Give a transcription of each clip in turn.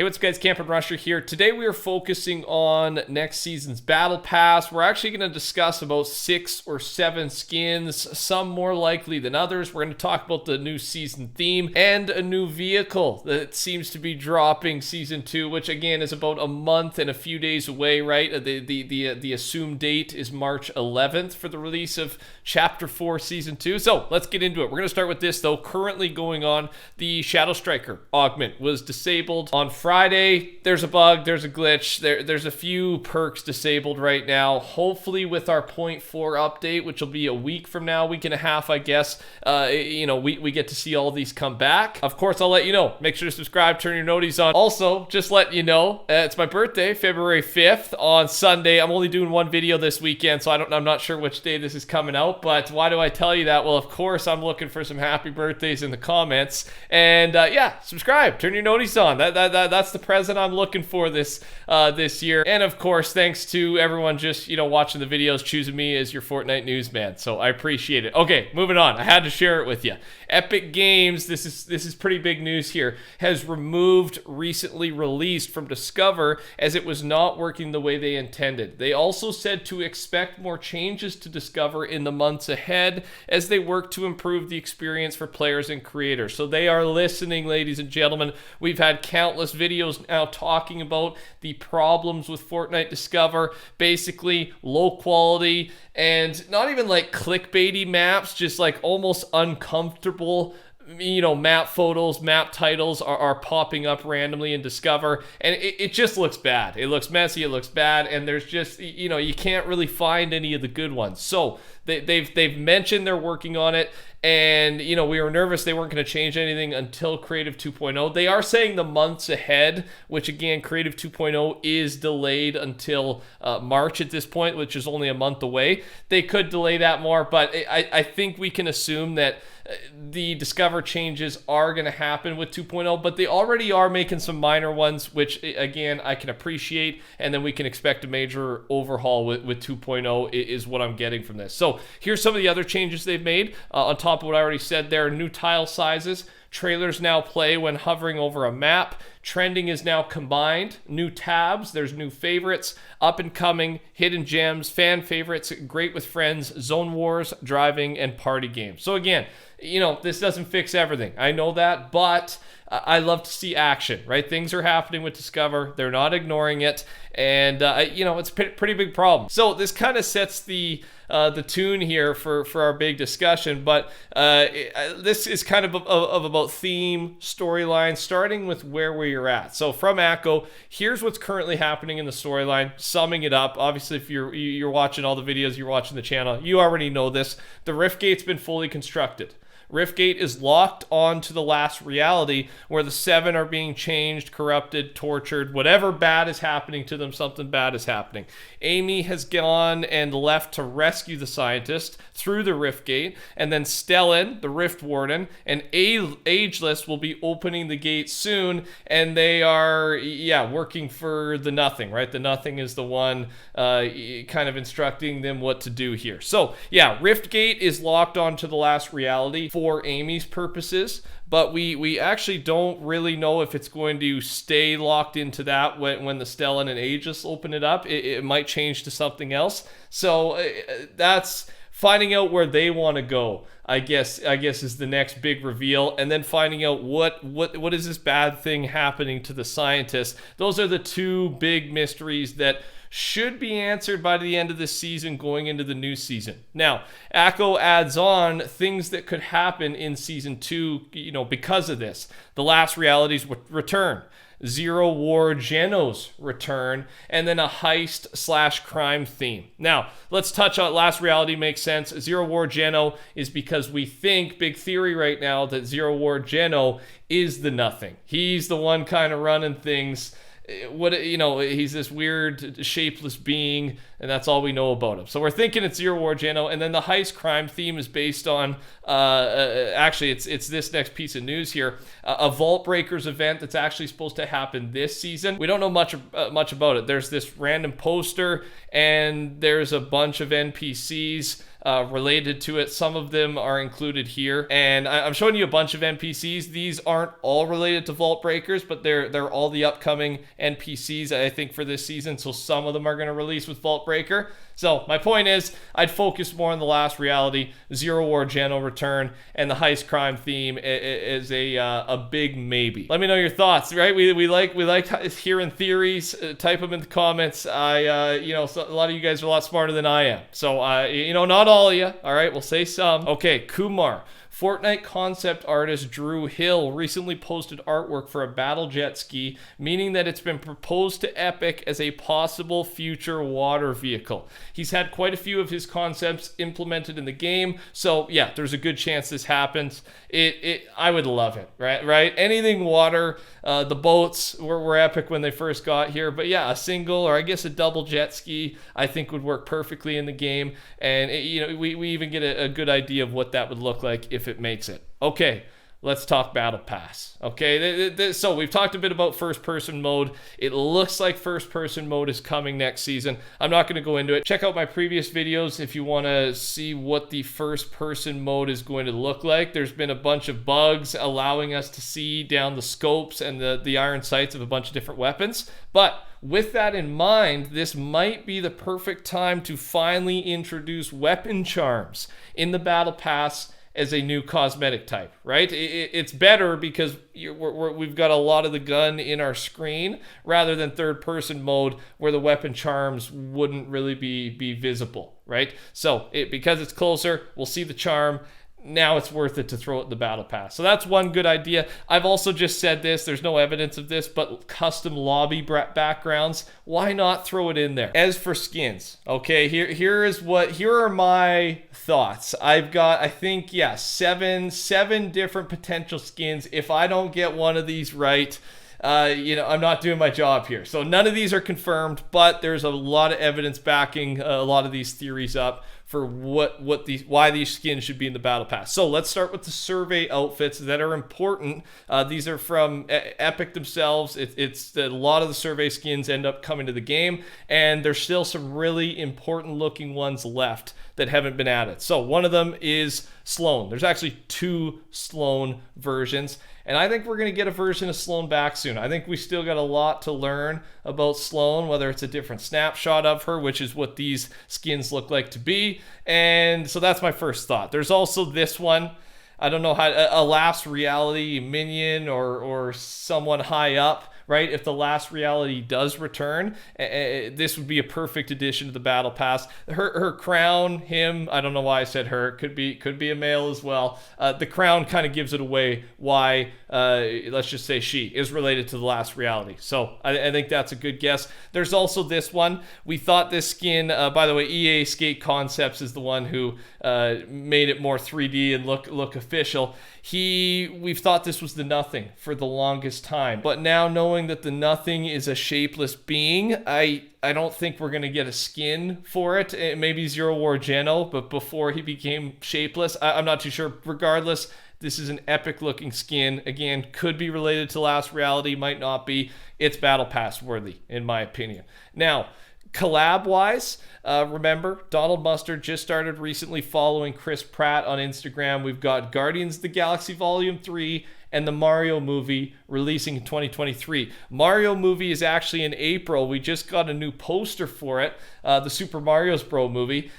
Hey, what's up guys, TheCampingRusher here. Today we are focusing on next season's Battle Pass. We're actually going to discuss about 6 or 7 skins, some more likely than others. We're going to talk about the new season theme and a new vehicle that seems to be dropping season 2, which again is about a month and a few days away, right? The assumed date is March 11th for the release of Chapter 4 Season 2. So let's get into it. We're going to start with this though. Currently going on, the Shadow Striker augment was disabled on Friday. There's a bug, there's a glitch, there's a few perks disabled right now. Hopefully with our 0.4 update, which will be a week from now, week and a half, I guess, we get to see all these come back. Of course, I'll let you know. Make sure to subscribe, turn your noties on. Also, just letting you know, it's my birthday, February 5th on Sunday. I'm only doing one video this weekend, so I'm not sure which day this is coming out, but why do I tell you that? Well, of course, I'm looking for some happy birthdays in the comments. And yeah, subscribe, turn your noties on. That's the present I'm looking for this year. And of course, thanks to everyone just, watching the videos, choosing me as your Fortnite newsman. So I appreciate it. Okay, moving on. I had to share it with you. Epic Games, this is pretty big news here, has removed recently released from Discover as it was not working the way they intended. They also said to expect more changes to Discover in the months ahead as they work to improve the experience for players and creators. So they are listening, ladies and gentlemen. We've had countless videos now talking about the problems with Fortnite Discover, basically low quality and not even like clickbaity maps, just like almost uncomfortable map photos, map titles are popping up randomly in Discover, and it just looks bad. It looks messy, it looks bad, and there's just, you can't really find any of the good ones. So they've mentioned they're working on it, and we were nervous they weren't going to change anything until Creative 2.0. They are saying the months ahead, which again, Creative 2.0 is delayed until March at this point, which is only a month away. They could delay that more, but I think we can assume that the Discover changes are going to happen with 2.0, but they already are making some minor ones, which again, I can appreciate, and then we can expect a major overhaul with 2.0 is what I'm getting from this. So here's some of the other changes they've made. On top of what I already said, there are new tile sizes. Trailers now play when hovering over a map. Trending is now combined. New tabs, there's new favorites, up and coming, hidden gems, fan favorites, great with friends, zone wars, driving, and party games. So again, this doesn't fix everything. I know that, but I love to see action, right? Things are happening with Discover. They're not ignoring it. And, it's a pretty big problem. So this kind of sets the tune here for our big discussion, but this is kind of about theme, storyline, starting with where we're at. So from ACO, here's what's currently happening in the storyline, summing it up. Obviously, if you're watching all the videos, you're watching the channel, you already know this. The Riftgate's been fully constructed. Riftgate is locked on to the last reality where the 7 are being changed, corrupted, tortured, whatever bad is happening to them, something bad is happening. Amy has gone and left to rescue the scientist through the Riftgate, and then Stellan, the Rift Warden, and Ageless will be opening the gate soon, and they are, working for the Nothing, right? The Nothing is the one kind of instructing them what to do here. So, Riftgate is locked onto the last reality for Amy's purposes, but we actually don't really know if it's going to stay locked into that when the Stellan and Aegis open it up. It might change to something else. So that's finding out where they want to go, I guess is the next big reveal, and then finding out what is this bad thing happening to the scientists. Those are the two big mysteries that should be answered by the end of this season going into the new season. Now, ACO adds on things that could happen in season 2, because of this. The last realities return. Zero War Genos return, and then a heist/crime theme. Now, let's touch on last reality makes sense. Zero War Geno is because we think, big theory right now, that Zero War Geno is the Nothing. He's the one kind of running things. He's this weird shapeless being, and that's all we know about him. So we're thinking it's Zero War Geno, and then the heist crime theme is based on actually it's this next piece of news here, a Vault Breakers event that's actually supposed to happen this season. We don't know much about it. There's this random poster, and there's a bunch of NPCs related to it. Some of them are included here, and I'm showing you a bunch of NPCs. These aren't all related to Vault Breakers, but they're all the upcoming NPCs, I think, for this season. So some of them are going to release with Vault Breaker. So my point is, I'd focus more on the last reality, Zero War Geno return, and the heist crime theme is a big maybe. Let me know your thoughts. Right? We like hearing theories. Type them in the comments. So a lot of you guys are a lot smarter than I am. So not all of you. All right, we'll say some. Okay, Kumar. Fortnite concept artist Drew Hill recently posted artwork for a battle jet ski, meaning that it's been proposed to Epic as a possible future water vehicle. He's had quite a few of his concepts implemented in the game, so yeah, there's a good chance this happens. I would love it, right? Anything water. The boats were epic when they first got here, but yeah, a single or I guess a double jet ski I think would work perfectly in the game, and we even get a good idea of what that would look like if it makes it. Okay, let's talk Battle Pass. Okay, so we've talked a bit about first-person mode. It looks like first-person mode is coming next season. I'm not going to go into it. Check out my previous videos if you want to see what the first-person mode is going to look like. There's been a bunch of bugs allowing us to see down the scopes and the iron sights of a bunch of different weapons. But with that in mind, this might be the perfect time to finally introduce weapon charms in the Battle Pass as a new cosmetic type, right? It's better because we've got a lot of the gun in our screen rather than third-person mode where the weapon charms wouldn't really be visible, right? So because it's closer, we'll see the charm. Now it's worth it to throw it in the Battle Pass. So that's one good idea. I've also just said this, there's no evidence of this, but custom lobby backgrounds, why not throw it in there? As for skins, okay, here are my thoughts. I've got, I think, yeah, seven different potential skins. If I don't get one of these right, I'm not doing my job here. So none of these are confirmed, but there's a lot of evidence backing a lot of these theories up for why these skins should be in the Battle Pass. So let's start with the survey outfits that are important. These are from Epic themselves. It's a lot of the survey skins end up coming to the game, and there's still some really important looking ones left that haven't been added. So one of them is Sloan. There's actually 2 Sloan versions, and I think we're going to get a version of Sloan back soon. I think we still got a lot to learn about Sloan, whether it's a different snapshot of her, which is what these skins look like to be. And so that's my first thought. There's also this one. I don't know how, a last reality minion or someone high up, right? If the last reality does return, this would be a perfect addition to the Battle Pass. Her crown, him, I don't know why I said her, could be a male as well. The crown kind of gives it away why, let's just say she is related to the last reality. So I think that's a good guess. There's also this one. We thought this skin, by the way, EA Skate Concepts is the one who made it more 3D and look official. We've thought this was the Nothing for the longest time, but now knowing that the Nothing is a shapeless being, I don't think we're going to get a skin for it. Maybe Zero War Geno, but before he became shapeless, I'm not too sure. Regardless, this is an epic looking skin. Again, could be related to Last Reality, might not be. It's Battle Pass worthy, in my opinion. Now, collab-wise, remember, Donald Mustard just started recently following Chris Pratt on Instagram. We've got Guardians of the Galaxy Volume 3 and the Mario movie releasing in 2023. Mario movie is actually in April. We just got a new poster for it, the Super Mario Bros. Movie.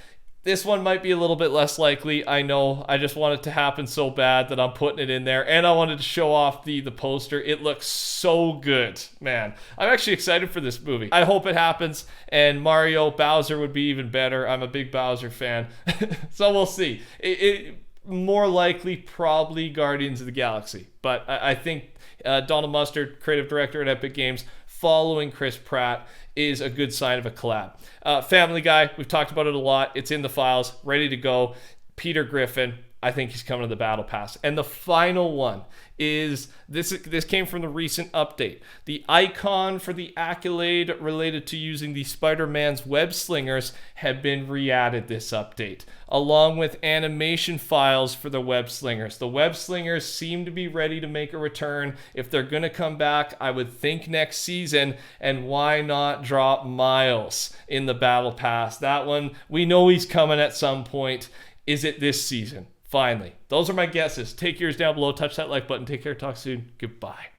This one might be a little bit less likely. I know. I just want it to happen so bad that I'm putting it in there. And I wanted to show off the poster. It looks so good, man. I'm actually excited for this movie. I hope it happens. And Mario Bowser would be even better. I'm a big Bowser fan. So we'll see. More likely, probably Guardians of the Galaxy. But I think Donald Mustard, creative director at Epic Games, following Chris Pratt is a good sign of a collab. Family Guy, we've talked about it a lot. It's in the files, ready to go. Peter Griffin, I think he's coming to the Battle Pass. And the final one is this came from the recent update. The icon for the accolade related to using the Spider-Man's web slingers have been re-added this update, along with animation files for the web slingers. The web slingers seem to be ready to make a return. If they're going to come back, I would think next season. And why not drop Miles in the Battle Pass? That one, we know he's coming at some point. Is it this season? Finally. Those are my guesses. Take yours down below. Touch that like button. Take care. Talk soon. Goodbye.